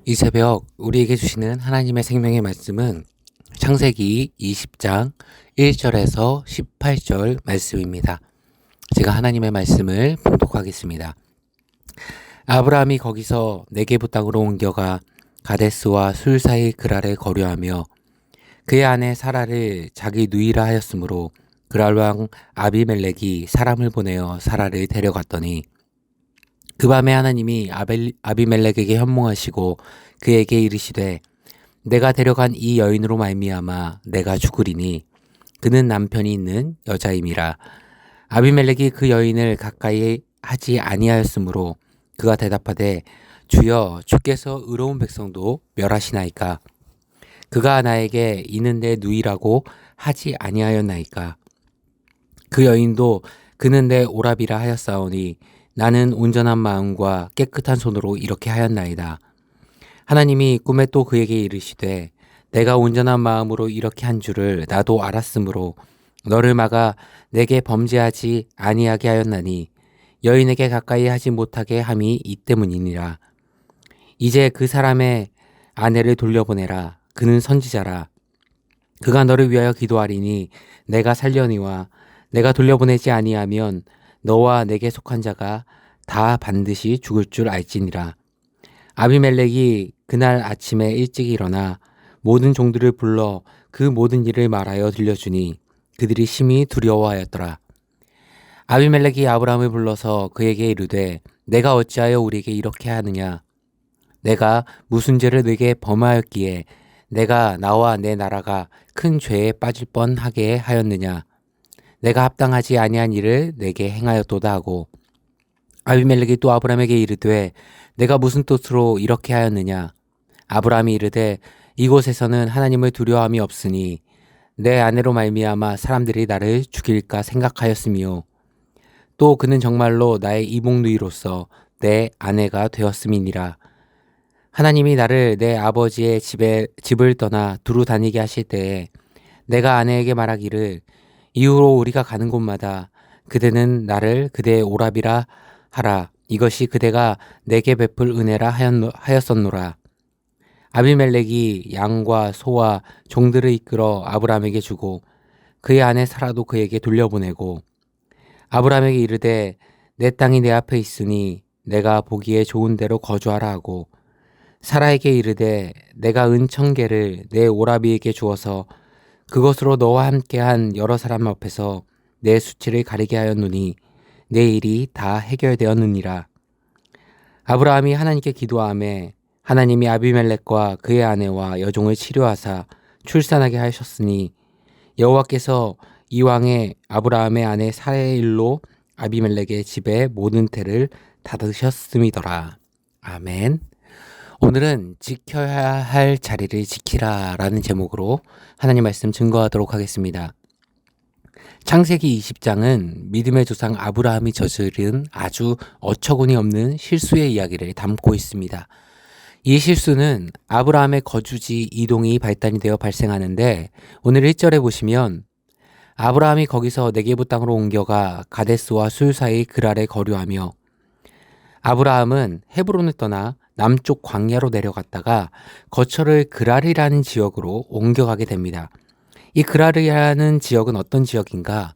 이 새벽 우리에게 주시는 하나님의 생명의 말씀은 창세기 20장 1절에서 18절 말씀입니다. 제가 하나님의 말씀을 봉독하겠습니다. 아브라함이 거기서 네게부 땅으로 옮겨가 가데스와 술 사이 그랄에 거류하며 그의 아내 사라를 자기 누이라 하였으므로 그랄 왕 아비멜렉이 사람을 보내어 사라를 데려갔더니 그 밤에 하나님이 아비멜렉에게 현몽하시고 그에게 이르시되 내가 데려간 이 여인으로 말미암아 내가 죽으리니 그는 남편이 있는 여자임이라. 아비멜렉이 그 여인을 가까이 하지 아니하였으므로 그가 대답하되 주여 주께서 의로운 백성도 멸하시나이까. 그가 나에게 이는 내 누이라고 하지 아니하였나이까. 그 여인도 그는 내 오라비라 하였사오니 나는 온전한 마음과 깨끗한 손으로 이렇게 하였나이다. 하나님이 꿈에 또 그에게 이르시되 내가 온전한 마음으로 이렇게 한 줄을 나도 알았으므로 너를 막아 내게 범죄하지 아니하게 하였나니 여인에게 가까이 하지 못하게 함이 이 때문이니라. 이제 그 사람의 아내를 돌려보내라. 그는 선지자라. 그가 너를 위하여 기도하리니 내가 살려니와 내가 돌려보내지 아니하면 너와 내게 속한 자가 다 반드시 죽을 줄 알지니라. 아비멜렉이 그날 아침에 일찍 일어나 모든 종들을 불러 그 모든 일을 말하여 들려주니 그들이 심히 두려워하였더라. 아비멜렉이 아브라함을 불러서 그에게 이르되 내가 어찌하여 우리에게 이렇게 하느냐. 내가 무슨 죄를 네게 범하였기에 내가 나와 내 나라가 큰 죄에 빠질 뻔하게 하였느냐. 내가 합당하지 아니한 일을 내게 행하였도다 하고 아비멜렉이 또 아브라함에게 이르되 내가 무슨 뜻으로 이렇게 하였느냐. 아브라함이 이르되 이곳에서는 하나님을 두려워함이 없으니 내 아내로 말미암아 사람들이 나를 죽일까 생각하였으며 또 그는 정말로 나의 이복누이로서 내 아내가 되었음이니라. 하나님이 나를 내 아버지의 집을 떠나 두루 다니게 하실 때에 내가 아내에게 말하기를 이후로 우리가 가는 곳마다 그대는 나를 그대의 오라비라 하라. 이것이 그대가 내게 베풀 은혜라 하였었노라. 아비멜렉이 양과 소와 종들을 이끌어 아브라함에게 주고 그의 아내 사라도 그에게 돌려보내고 아브라함에게 이르되 내 땅이 내 앞에 있으니 내가 보기에 좋은 데로 거주하라 하고 사라에게 이르되 내가 은천개를 내 오라비에게 주어서 그것으로 너와 함께한 여러 사람 앞에서 내 수치를 가리게 하였노니 내 일이 다 해결되었느니라. 아브라함이 하나님께 기도하매 하나님이 아비멜렉과 그의 아내와 여종을 치료하사 출산하게 하셨으니 여호와께서 이왕에 아브라함의 아내 사라의 일로 아비멜렉의 집에 모든 태를 닫으셨음이더라. 아멘. 오늘은 지켜야 할 자리를 지키라 라는 제목으로 하나님 말씀 증거하도록 하겠습니다. 창세기 20장은 믿음의 조상 아브라함이 저지른 아주 어처구니 없는 실수의 이야기를 담고 있습니다. 이 실수는 아브라함의 거주지 이동이 발단이 되어 발생하는데 오늘 1절에 보시면 아브라함이 거기서 네게부 땅으로 옮겨가 가데스와 술 사이 그랄에 거류하며 아브라함은 헤브론을 떠나 남쪽 광야로 내려갔다가 거처를 그랄이라는 지역으로 옮겨가게 됩니다. 이 그랄이라는 지역은 어떤 지역인가?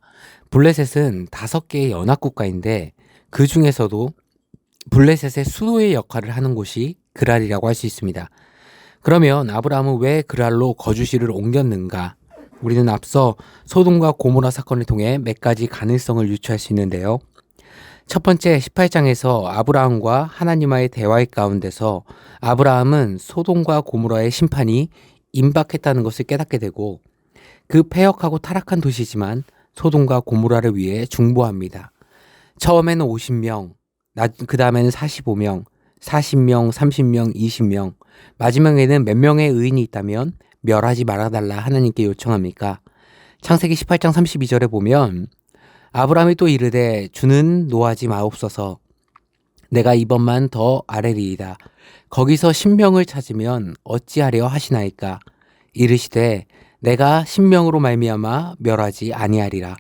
블레셋은 5개의 연합국가인데 그 중에서도 블레셋의 수도의 역할을 하는 곳이 그랄이라고 할 수 있습니다. 그러면 아브라함은 왜 그랄로 거주지를 옮겼는가? 우리는 앞서 소돔과 고모라 사건을 통해 몇 가지 가능성을 유추할 수 있는데요. 첫 번째 18장에서 아브라함과 하나님과의 대화의 가운데서 아브라함은 소돔과 고모라의 심판이 임박했다는 것을 깨닫게 되고 그 폐역하고 타락한 도시지만 소돔과 고모라를 위해 중보합니다. 처음에는 50명, 그 다음에는 45명, 40명, 30명, 20명, 마지막에는 몇 명의 의인이 있다면 멸하지 말아달라 하나님께 요청합니까? 창세기 18장 32절에 보면 아브라함이 또 이르되 주는 노하지 마옵소서. 내가 이번만 더 아뢰리이다. 거기서 10명을 찾으면 어찌하려 하시나이까? 이르시되 내가 10명으로 말미암아 멸하지 아니하리라.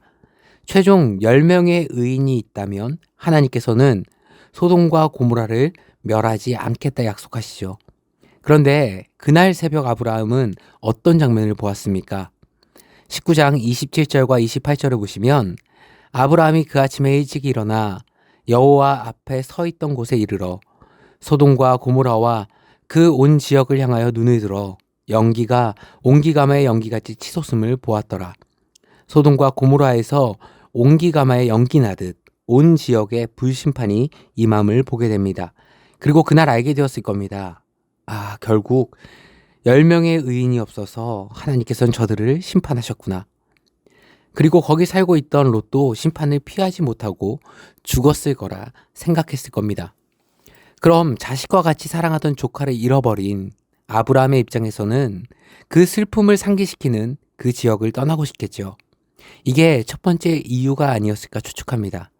최종 10명의 의인이 있다면 하나님께서는 소돔과 고모라를 멸하지 않겠다 약속하시죠. 그런데 그날 새벽 아브라함은 어떤 장면을 보았습니까? 19장 27절과 28절을 보시면 아브라함이 그 아침에 일찍 일어나 여호와 앞에 서 있던 곳에 이르러 소돔과 고모라와 그 온 지역을 향하여 눈을 들어 연기가 온기가마의 연기같이 치솟음을 보았더라. 소돔과 고모라에서 온기가마의 연기 나듯 온 지역에 불심판이 임함을 보게 됩니다. 그리고 그날 알게 되었을 겁니다. 결국 10명의 의인이 없어서 하나님께서는 저들을 심판하셨구나. 그리고 거기 살고 있던 롯도 심판을 피하지 못하고 죽었을 거라 생각했을 겁니다. 그럼 자식과 같이 사랑하던 조카를 잃어버린 아브라함의 입장에서는 그 슬픔을 상기시키는 그 지역을 떠나고 싶겠죠. 이게 첫 번째 이유가 아니었을까 추측합니다.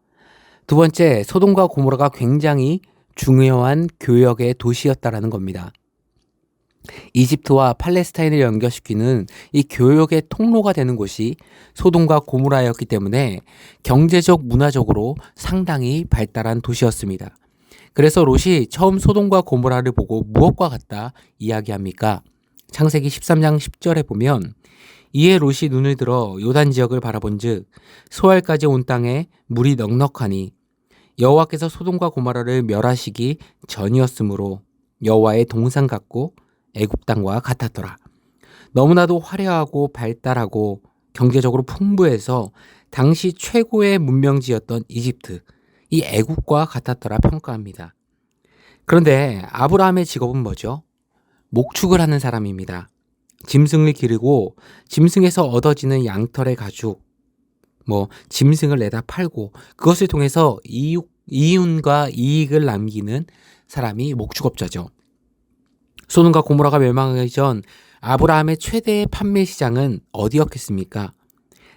두 번째, 소돔과 고모라가 굉장히 중요한 교역의 도시였다라는 겁니다. 이집트와 팔레스타인을 연결시키는 이 교역의 통로가 되는 곳이 소돔과 고모라였기 때문에 경제적, 문화적으로 상당히 발달한 도시였습니다. 그래서 롯이 처음 소돔과 고모라를 보고 무엇과 같다 이야기합니까? 창세기 13장 10절에 보면 이에 롯이 눈을 들어 요단 지역을 바라본즉 소알까지 온 땅에 물이 넉넉하니 여호와께서 소돔과 고모라를 멸하시기 전이었으므로 여호와의 동산 같고 애굽 땅과 같았더라. 너무나도 화려하고 발달하고 경제적으로 풍부해서 당시 최고의 문명지였던 이집트, 이 애국과 같았더라 평가합니다. 그런데 아브라함의 직업은 뭐죠? 목축을 하는 사람입니다. 짐승을 기르고 짐승에서 얻어지는 양털의 가죽, 짐승을 내다 팔고 그것을 통해서 이윤과 이익을 남기는 사람이 목축업자죠. 소돔과 고모라가 멸망하기 전 아브라함의 최대의 판매 시장은 어디였겠습니까?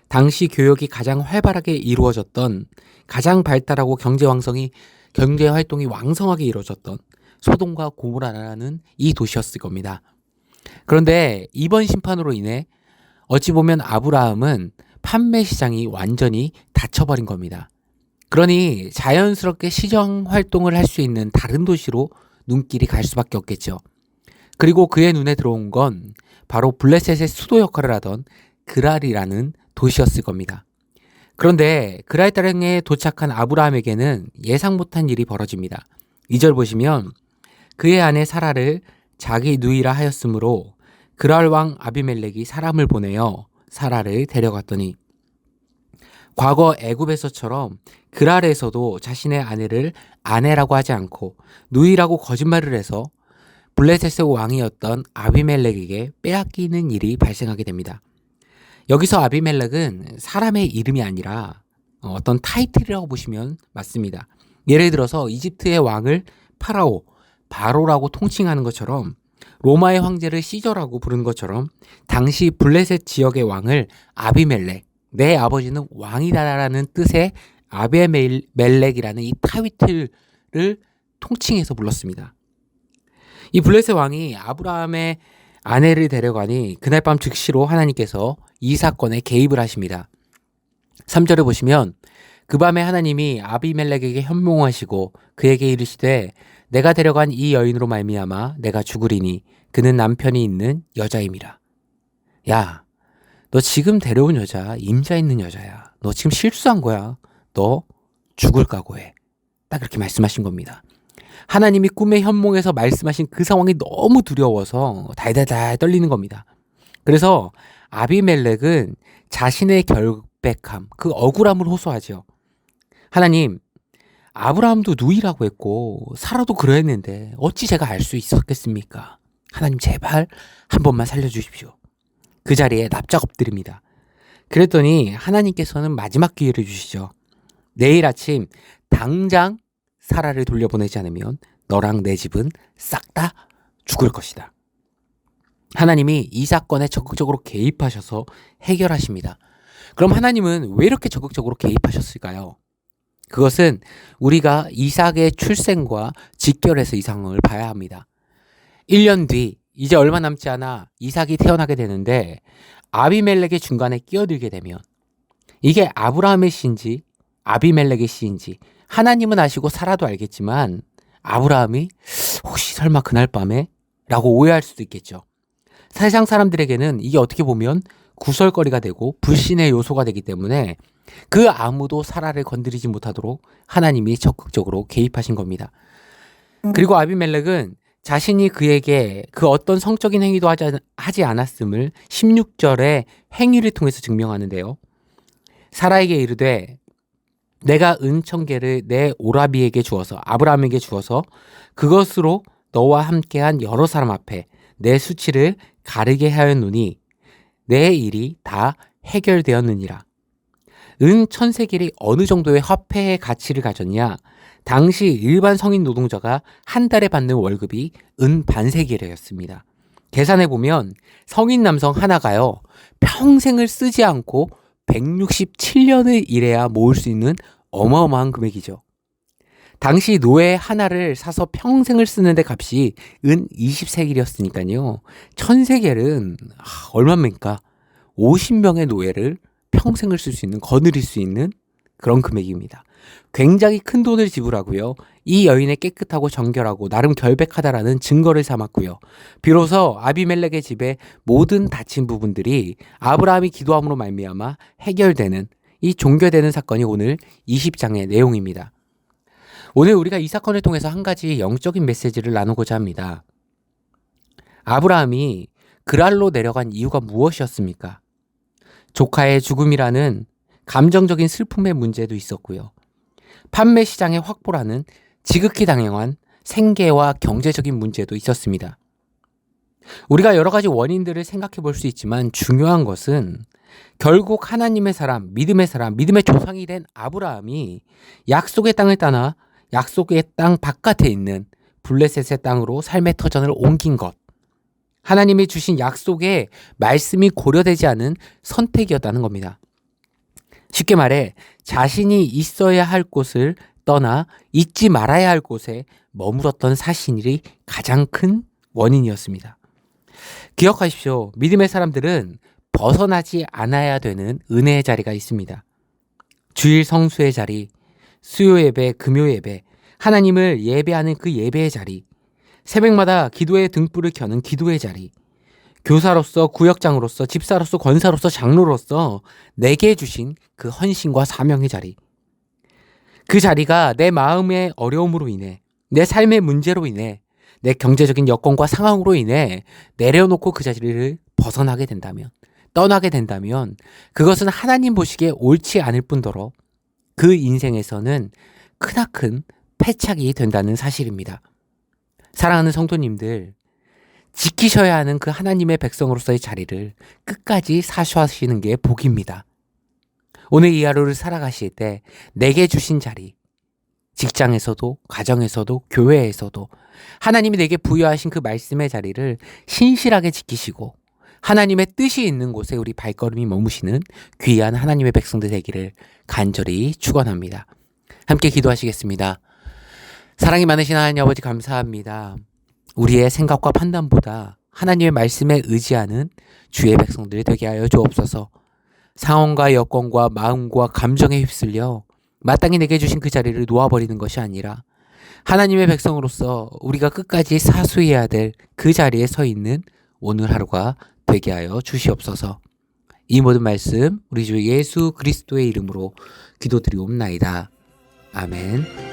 당시 교역이 가장 활발하게 이루어졌던, 가장 발달하고 경제 활동이 왕성하게 이루어졌던 소돔과 고모라라는 이 도시였을 겁니다. 그런데 이번 심판으로 인해 어찌 보면 아브라함은 판매 시장이 완전히 닫혀버린 겁니다. 그러니 자연스럽게 시장 활동을 할 수 있는 다른 도시로 눈길이 갈 수밖에 없겠죠. 그리고 그의 눈에 들어온 건 바로 블레셋의 수도 역할을 하던 그랄이라는 도시였을 겁니다. 그런데 그랄 땅에 도착한 아브라함에게는 예상 못한 일이 벌어집니다. 2절 보시면 그의 아내 사라를 자기 누이라 하였으므로 그랄 왕 아비멜렉이 사람을 보내어 사라를 데려갔더니 과거 애굽에서처럼 그랄에서도 자신의 아내를 아내라고 하지 않고 누이라고 거짓말을 해서 블레셋의 왕이었던 아비멜렉에게 빼앗기는 일이 발생하게 됩니다. 여기서 아비멜렉은 사람의 이름이 아니라 어떤 타이틀이라고 보시면 맞습니다. 예를 들어서 이집트의 왕을 바로라고 통칭하는 것처럼 로마의 황제를 시저라고 부르는 것처럼 당시 블레셋 지역의 왕을 아비멜렉, 내 아버지는 왕이다라는 뜻의 아비멜렉이라는 이 타이틀을 통칭해서 불렀습니다. 이 블레셋 왕이 아브라함의 아내를 데려가니 그날 밤 즉시로 하나님께서 이 사건에 개입을 하십니다. 3절을 보시면 그 밤에 하나님이 아비멜렉에게 현몽하시고 그에게 이르시되 내가 데려간 이 여인으로 말미암아 내가 죽으리니 그는 남편이 있는 여자임이라. 야, 너 지금 데려온 여자 임자 있는 여자야. 너 지금 실수한 거야. 너 죽을 각오해. 딱 그렇게 말씀하신 겁니다. 하나님이 꿈의 현몽에서 말씀하신 그 상황이 너무 두려워서 달달달 떨리는 겁니다. 그래서 아비멜렉은 자신의 결백함, 그 억울함을 호소하죠. 하나님, 아브라함도 누이라고 했고 사라도 그러했는데 어찌 제가 알 수 있었겠습니까? 하나님 제발 한 번만 살려주십시오. 그 자리에 납작 엎드립니다. 그랬더니 하나님께서는 마지막 기회를 주시죠. 내일 아침 당장 사라를 돌려보내지 않으면 너랑 내 집은 싹 다 죽을 것이다. 하나님이 이 사건에 적극적으로 개입하셔서 해결하십니다. 그럼 하나님은 왜 이렇게 적극적으로 개입하셨을까요? 그것은 우리가 이삭의 출생과 직결해서 이 상황을 봐야 합니다. 1년 뒤, 이제 얼마 남지 않아 이삭이 태어나게 되는데 아비멜렉의 중간에 끼어들게 되면 이게 아브라함의 씨인지 아비멜렉의 씨인지 하나님은 아시고 사라도 알겠지만 아브라함이 혹시 설마 그날 밤에 라고 오해할 수도 있겠죠. 세상 사람들에게는 이게 어떻게 보면 구설거리가 되고 불신의 요소가 되기 때문에 그 아무도 사라를 건드리지 못하도록 하나님이 적극적으로 개입하신 겁니다. 그리고 아비멜렉은 자신이 그에게 그 어떤 성적인 행위도 하지 않았음을 16절의 행위를 통해서 증명하는데요. 사라에게 이르되 내가 은천계를 내 오라비에게 주어서 아브라함에게 주어서 그것으로 너와 함께한 여러 사람 앞에 내 수치를 가르게 하였노니 내 일이 다 해결되었느니라. 은 천세겔이 어느 정도의 화폐의 가치를 가졌냐? 당시 일반 성인 노동자가 한 달에 받는 월급이 은 반세겔이었습니다. 계산해보면 성인 남성 하나가요, 평생을 쓰지 않고 167년을 일해야 모을 수 있는 어마어마한 금액이죠. 당시 노예 하나를 사서 평생을 쓰는데 값이 은 20세겔이었으니까요. 1000세겔은 얼마입니까? 50명의 노예를 평생을 쓸 수 있는, 거느릴 수 있는 그런 금액입니다. 굉장히 큰 돈을 지불하고요. 이 여인의 깨끗하고 정결하고 나름 결백하다라는 증거를 삼았고요. 비로소 아비멜렉의 집에 모든 다친 부분들이 아브라함이 기도함으로 말미암아 해결되는, 이 종결되는 사건이 오늘 20장의 내용입니다. 오늘 우리가 이 사건을 통해서 한 가지 영적인 메시지를 나누고자 합니다. 아브라함이 그랄로 내려간 이유가 무엇이었습니까? 조카의 죽음이라는 감정적인 슬픔의 문제도 있었고요. 판매 시장의 확보라는 지극히 당연한 생계와 경제적인 문제도 있었습니다. 우리가 여러 가지 원인들을 생각해 볼 수 있지만 중요한 것은 결국 하나님의 사람, 믿음의 조상이 된 아브라함이 약속의 땅을 떠나 약속의 땅 바깥에 있는 블레셋의 땅으로 삶의 터전을 옮긴 것. 하나님이 주신 약속의 말씀이 고려되지 않은 선택이었다는 겁니다. 쉽게 말해 자신이 있어야 할 곳을 떠나 잊지 말아야 할 곳에 머물었던 사실이 가장 큰 원인이었습니다. 기억하십시오. 믿음의 사람들은 벗어나지 않아야 되는 은혜의 자리가 있습니다. 주일 성수의 자리, 수요 예배, 금요 예배, 하나님을 예배하는 그 예배의 자리, 새벽마다 기도의 등불을 켜는 기도의 자리, 교사로서, 구역장으로서, 집사로서, 권사로서, 장로로서 내게 주신 그 헌신과 사명의 자리. 그 자리가 내 마음의 어려움으로 인해, 내 삶의 문제로 인해, 내 경제적인 여건과 상황으로 인해 내려놓고 그 자리를 벗어나게 된다면, 떠나게 된다면 그것은 하나님 보시기에 옳지 않을 뿐더러 그 인생에서는 크나큰 패착이 된다는 사실입니다. 사랑하는 성도님들, 지키셔야 하는 그 하나님의 백성으로서의 자리를 끝까지 사수하시는 게 복입니다. 오늘 이 하루를 살아가실 때 내게 주신 자리, 직장에서도, 가정에서도, 교회에서도 하나님이 내게 부여하신 그 말씀의 자리를 신실하게 지키시고 하나님의 뜻이 있는 곳에 우리 발걸음이 머무시는 귀한 하나님의 백성들 되기를 간절히 축원합니다. 함께 기도하시겠습니다. 사랑이 많으신 하나님 아버지 감사합니다. 우리의 생각과 판단보다 하나님의 말씀에 의지하는 주의 백성들이 되게 하여 주옵소서. 상황과 여건과 마음과 감정에 휩쓸려 마땅히 내게 주신 그 자리를 놓아버리는 것이 아니라 하나님의 백성으로서 우리가 끝까지 사수해야 될 그 자리에 서 있는 오늘 하루가 되게 하여 주시옵소서. 이 모든 말씀 우리 주 예수 그리스도의 이름으로 기도드리옵나이다. 아멘.